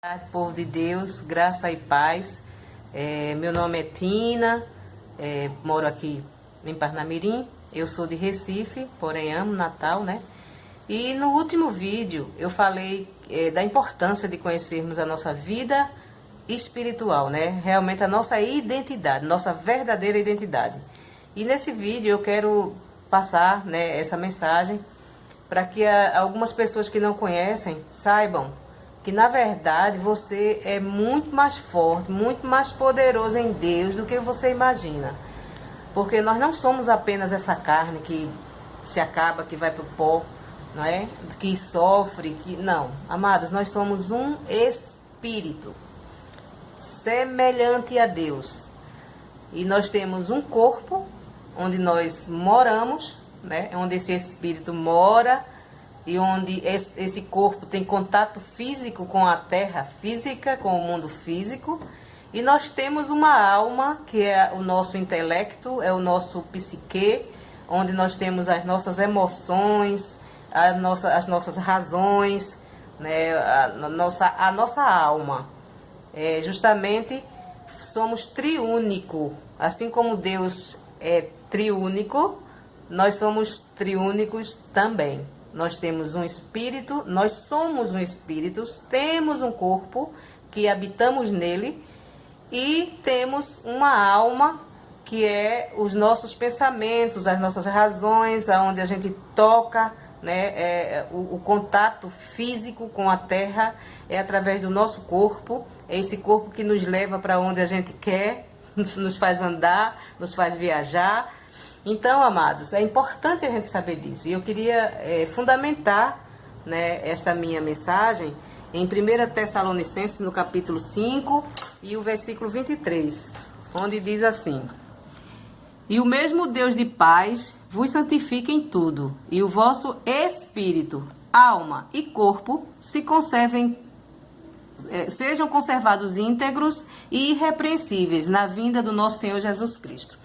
Boa tarde, povo de Deus, graça e paz. Meu nome é Tina, moro aqui em Parnamirim. Eu sou de Recife, porém amo Natal, né? E no último vídeo eu falei da importância de conhecermos a nossa vida espiritual, né? Realmente a nossa identidade, nossa verdadeira identidade. E nesse vídeo eu quero passar, né, essa mensagem para que algumas pessoas que não conhecem saibam que na verdade você é muito mais forte, muito mais poderoso em Deus do que você imagina. Porque nós não somos apenas essa carne que se acaba, que vai para o pó, não é? Que sofre, que não. Amados, nós somos um espírito semelhante a Deus. E nós temos um corpo onde nós moramos, né? Onde esse espírito mora. E onde esse corpo tem contato físico com a terra física, com o mundo físico. E nós temos uma alma, que é o nosso intelecto, é o nosso psique, onde nós temos as nossas emoções, as nossas razões, né? a nossa alma. Justamente somos triúnico. Assim como Deus é triúnico, nós somos triúnicos também. Nós temos um espírito, nós somos um espírito, temos um corpo que habitamos nele e temos uma alma que é os nossos pensamentos, as nossas razões, aonde a gente toca, né? O contato físico com a terra é através do nosso corpo, é esse corpo que nos leva para onde a gente quer, nos faz andar, nos faz viajar. Então, amados, é importante a gente saber disso. E eu queria fundamentar, né, esta minha mensagem em 1 Tessalonicenses, no capítulo 5, e o versículo 23, onde diz assim: E o mesmo Deus de paz vos santifique em tudo, e o vosso espírito, alma e corpo sejam conservados íntegros e irrepreensíveis na vinda do nosso Senhor Jesus Cristo.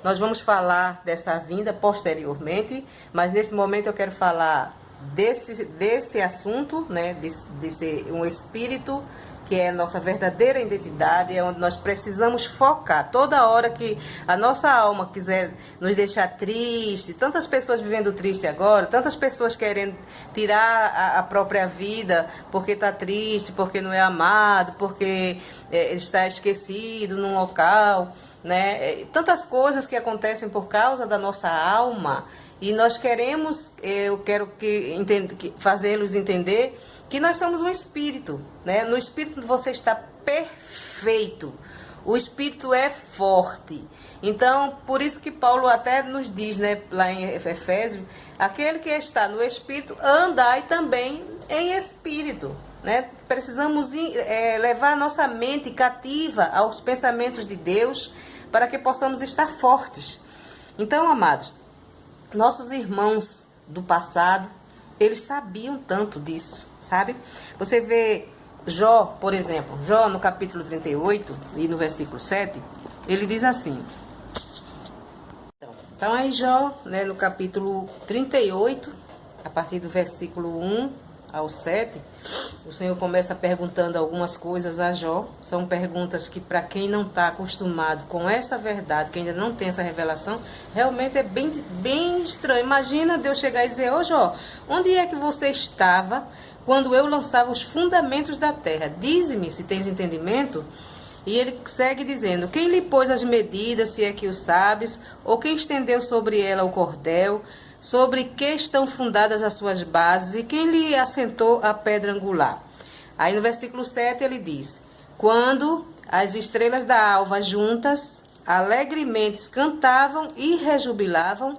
Nós vamos falar dessa vinda posteriormente, mas nesse momento eu quero falar desse assunto, né, de ser um espírito, que é a nossa verdadeira identidade, é onde nós precisamos focar. Toda hora que a nossa alma quiser nos deixar triste, tantas pessoas vivendo triste agora, tantas pessoas querendo tirar a própria vida porque está triste, porque não é amado, porque está esquecido num local, né? Tantas coisas que acontecem por causa da nossa alma, e nós eu quero fazê-los entender que nós somos um espírito, né? No espírito você está perfeito, o espírito é forte. Então, por isso que Paulo até nos diz, né, lá em Efésios, aquele que está no espírito, andai também em espírito. Né? Precisamos levar a nossa mente cativa aos pensamentos de Deus para que possamos estar fortes. Então, amados, nossos irmãos do passado, eles sabiam tanto disso, sabe? Você vê Jó, por exemplo, Jó no capítulo 38 e no versículo 7, ele diz assim. Então aí Jó, né, no capítulo 38, a partir do versículo 1 ao 7, o Senhor começa perguntando algumas coisas a Jó. São perguntas que, para quem não está acostumado com essa verdade, que ainda não tem essa revelação, realmente é bem estranho. Imagina Deus chegar e dizer: ô Jó, onde é que você estava quando eu lançava os fundamentos da terra? Dize-me se tens entendimento. E ele segue dizendo: quem lhe pôs as medidas, se é que o sabes, ou quem estendeu sobre ela o cordel? Sobre que estão fundadas as suas bases, e quem lhe assentou a pedra angular? Aí no versículo 7 ele diz: quando as estrelas da alva juntas alegremente cantavam e rejubilavam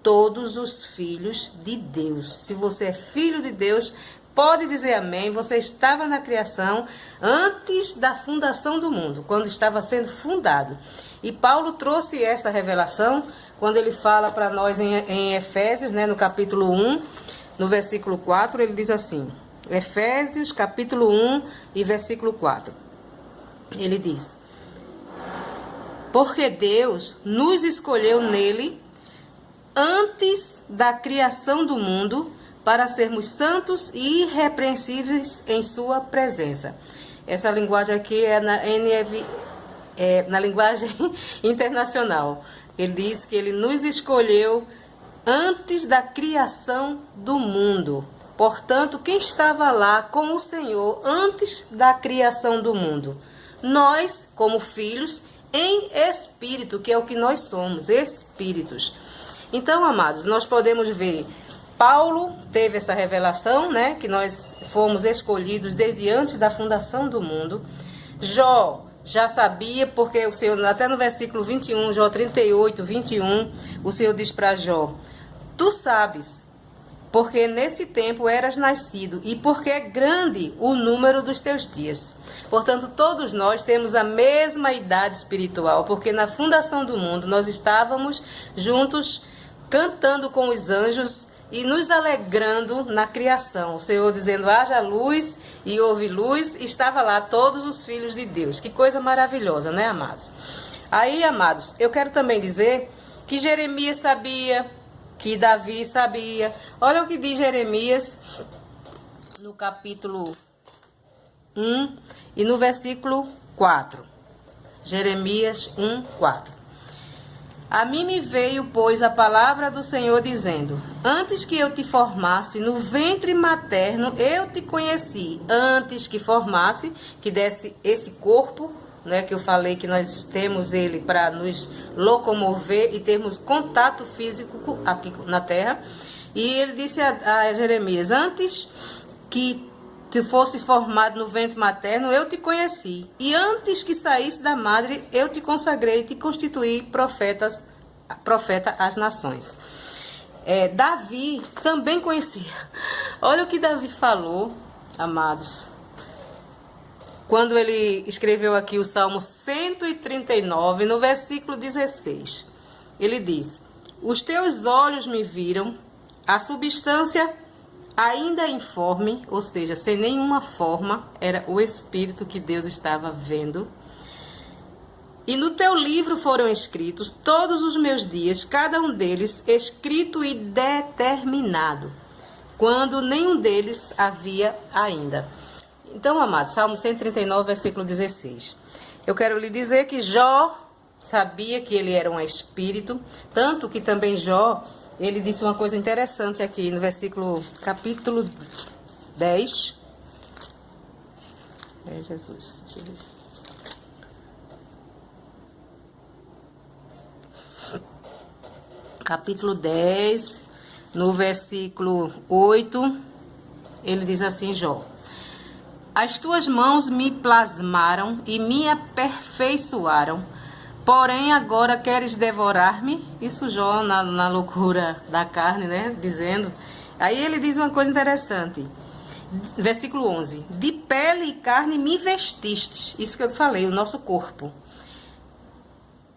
todos os filhos de Deus. Se você é filho de Deus, pode dizer amém. Você estava na criação antes da fundação do mundo, quando estava sendo fundado. E Paulo trouxe essa revelação quando ele fala para nós em Efésios, né, no capítulo 1, no versículo 4, ele diz assim, Efésios, capítulo 1 e versículo 4. Ele diz: porque Deus nos escolheu nele antes da criação do mundo para sermos santos e irrepreensíveis em sua presença. Essa linguagem aqui é na NV, na linguagem internacional. Ele diz que ele nos escolheu antes da criação do mundo. Portanto, quem estava lá com o Senhor antes da criação do mundo? Nós, como filhos, em espírito, que é o que nós somos, espíritos. Então, amados, nós podemos ver, Paulo teve essa revelação, né, que nós fomos escolhidos desde antes da fundação do mundo. Jó já sabia, porque o Senhor, até no versículo 21, Jó 38, 21, o Senhor diz para Jó: tu sabes, porque nesse tempo eras nascido, e porque é grande o número dos teus dias. Portanto, todos nós temos a mesma idade espiritual, porque na fundação do mundo nós estávamos juntos, cantando com os anjos e nos alegrando na criação. O Senhor dizendo: haja luz, e houve luz, e estava lá todos os filhos de Deus. Que coisa maravilhosa, né, amados? Aí, amados, eu quero também dizer que Jeremias sabia, que Davi sabia. Olha o que diz Jeremias no capítulo 1 e no versículo 4. Jeremias 1, 4. A mim me veio, pois, a palavra do Senhor dizendo: antes que eu te formasse no ventre materno, eu te conheci. Antes que formasse, que desse esse corpo, né, que eu falei que nós temos ele para nos locomover e termos contato físico aqui na terra. E ele disse a Jeremias: antes que tu fosse formado no ventre materno, eu te conheci. E antes que saísse da madre, eu te consagrei e te constituí profeta às nações. Davi também conhecia. Olha o que Davi falou, amados, quando ele escreveu aqui o Salmo 139, no versículo 16. Ele diz: os teus olhos me viram, a substância ainda informe, ou seja, sem nenhuma forma, era o Espírito que Deus estava vendo. E no teu livro foram escritos todos os meus dias, cada um deles escrito e determinado, quando nenhum deles havia ainda. Então, amados, Salmo 139, versículo 16. Eu quero lhe dizer que Jó sabia que ele era um espírito, tanto que também Jó, ele disse uma coisa interessante aqui no versículo, capítulo 10. Jesus. Capítulo 10, no versículo 8, ele diz assim, Jó: as tuas mãos me plasmaram e me aperfeiçoaram, porém agora queres devorar-me? Isso Jó na loucura da carne, né? Dizendo. Aí ele diz uma coisa interessante. Versículo 11. De pele e carne me vestistes. Isso que eu falei, o nosso corpo.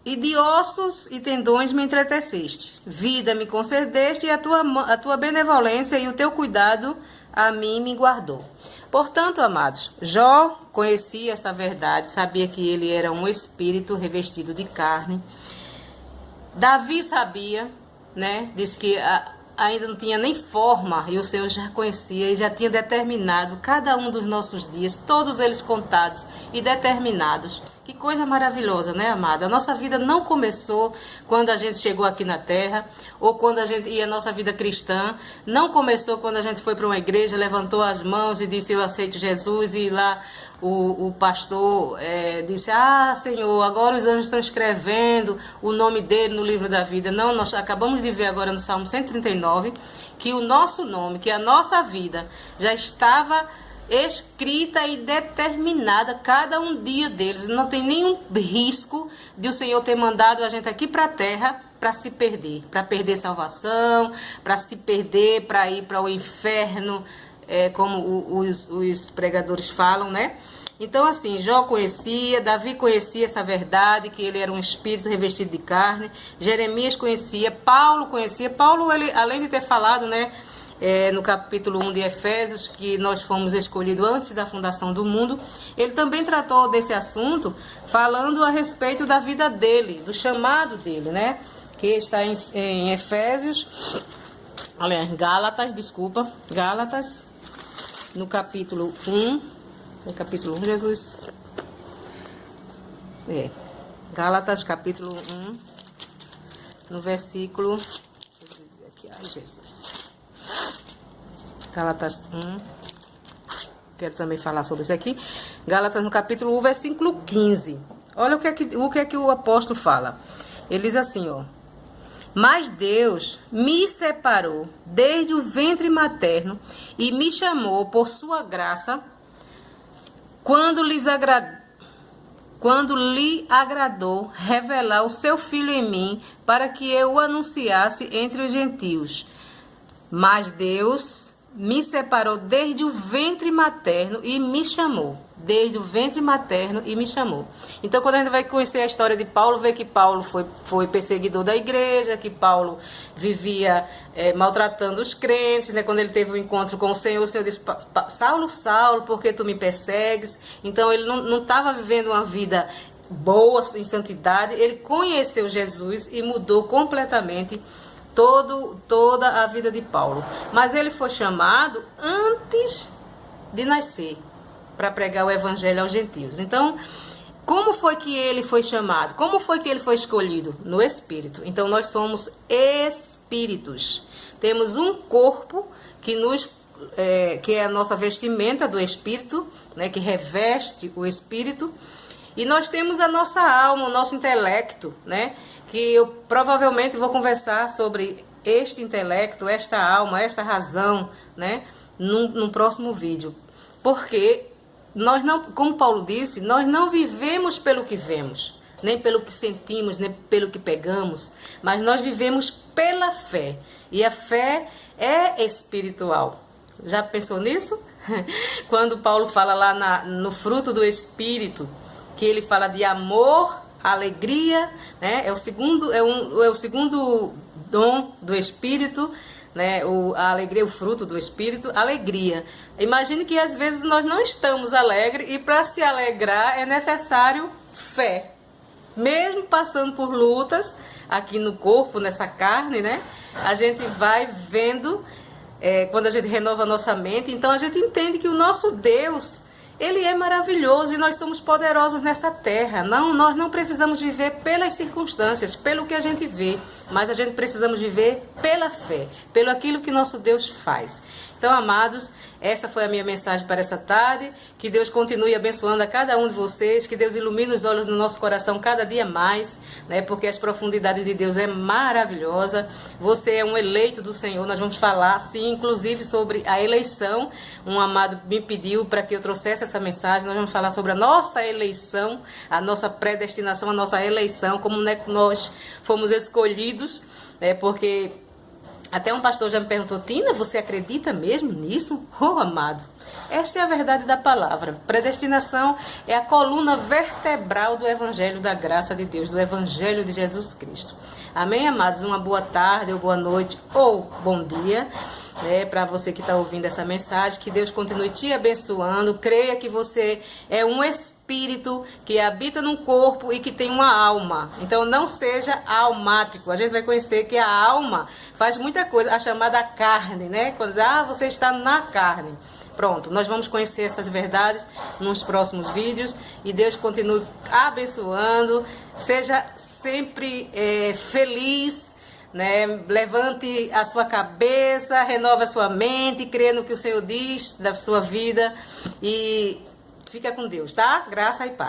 E de ossos e tendões me entreteceste. Vida me concedeste e a tua benevolência e o teu cuidado a mim me guardou. Portanto, amados, Jó conhecia essa verdade, sabia que ele era um espírito revestido de carne. Davi sabia, né? Disse que ainda não tinha nem forma e o Senhor já conhecia e já tinha determinado cada um dos nossos dias, todos eles contados e determinados. Que coisa maravilhosa, né, amada? A nossa vida não começou quando a gente chegou aqui na Terra, ou quando a gente ia a nossa vida cristã. Não começou quando a gente foi para uma igreja, levantou as mãos e disse, eu aceito Jesus, e lá o pastor disse, Senhor, agora os anjos estão escrevendo o nome dele no livro da vida. Não, nós acabamos de ver agora no Salmo 139, que o nosso nome, que a nossa vida já estava escrita e determinada cada um dia deles. Não tem nenhum risco de o Senhor ter mandado a gente aqui para a terra para se perder, para perder salvação, para se perder, para ir para o inferno, como os pregadores falam, né? Então, assim, Jó conhecia, Davi conhecia essa verdade, que ele era um espírito revestido de carne. Jeremias conhecia, Paulo conhecia. Paulo, ele, além de ter falado, né, no capítulo 1 de Efésios, que nós fomos escolhidos antes da fundação do mundo, ele também tratou desse assunto, falando a respeito da vida dele, do chamado dele, né? Que está em Efésios, aliás, Gálatas, no capítulo 1, No capítulo 1, Jesus... Gálatas, capítulo 1, no versículo... Deixa eu dizer aqui, ai, Jesus. Gálatas 1... Quero também falar sobre isso aqui. Gálatas, no capítulo 1, versículo 15. Olha o que é que o apóstolo fala. Ele diz assim, ó. Mas Deus me separou desde o ventre materno e me chamou por sua graça quando lhe agradou revelar o seu Filho em mim para que eu o anunciasse entre os gentios. Mas Deus me separou desde o ventre materno e me chamou. Desde o ventre materno e me chamou. Então, quando a gente vai conhecer a história de Paulo, vê que Paulo foi perseguidor da igreja, que Paulo vivia maltratando os crentes, né? Quando ele teve um encontro com o Senhor disse, Saulo, Saulo, por que tu me persegues? Então, ele não estava vivendo uma vida boa, em santidade. Ele conheceu Jesus e mudou completamente toda a vida de Paulo. Mas ele foi chamado antes de nascer para pregar o evangelho aos gentios. Então, como foi que ele foi chamado? Como foi que ele foi escolhido? No Espírito. Então, nós somos espíritos. Temos um corpo que é a nossa vestimenta do Espírito, né, que reveste o Espírito. E nós temos a nossa alma, o nosso intelecto, né? Que eu provavelmente vou conversar sobre este intelecto, esta alma, esta razão, né? Num próximo vídeo. Porque nós não, como Paulo disse, nós não vivemos pelo que vemos, nem pelo que sentimos, nem pelo que pegamos, mas nós vivemos pela fé. E a fé é espiritual. Já pensou nisso? Quando Paulo fala lá no fruto do Espírito, que ele fala de amor, alegria, né? É o segundo dom do Espírito, né? A alegria, o fruto do Espírito, alegria. Imagine que às vezes nós não estamos alegres e para se alegrar é necessário fé. Mesmo passando por lutas aqui no corpo, nessa carne, né? A gente vai vendo, quando a gente renova a nossa mente, então a gente entende que o nosso Deus, Ele é maravilhoso e nós somos poderosos nessa terra. Nós não precisamos viver pelas circunstâncias, pelo que a gente vê, mas a gente precisamos viver pela fé, pelo aquilo que nosso Deus faz. Então, amados, essa foi a minha mensagem para essa tarde. Que Deus continue abençoando a cada um de vocês, que Deus ilumine os olhos do nosso coração cada dia mais, né? Porque as profundidades de Deus é maravilhosa. Você é um eleito do Senhor. Nós vamos falar, sim, inclusive sobre a eleição. Um amado me pediu para que eu trouxesse essa mensagem. Nós vamos falar sobre a nossa eleição, a nossa predestinação, a nossa eleição, como nós fomos escolhidos, né? Porque até um pastor já me perguntou: Tina, você acredita mesmo nisso? Oh, amado, esta é a verdade da palavra. Predestinação é a coluna vertebral do Evangelho da graça de Deus, do Evangelho de Jesus Cristo. Amém, amados? Uma boa tarde, ou boa noite, ou bom dia, né, para você que está ouvindo essa mensagem. Que Deus continue te abençoando. Creia que você é um espírito que habita num corpo e que tem uma alma. Então não seja almático. A gente vai conhecer que a alma faz muita coisa, a chamada carne, né? Quando diz, você está na carne. Pronto, nós vamos conhecer essas verdades nos próximos vídeos. E Deus continue abençoando. Seja sempre feliz, né? Levante a sua cabeça, renove a sua mente, crê no que o Senhor diz da sua vida e fica com Deus, tá? Graça e paz.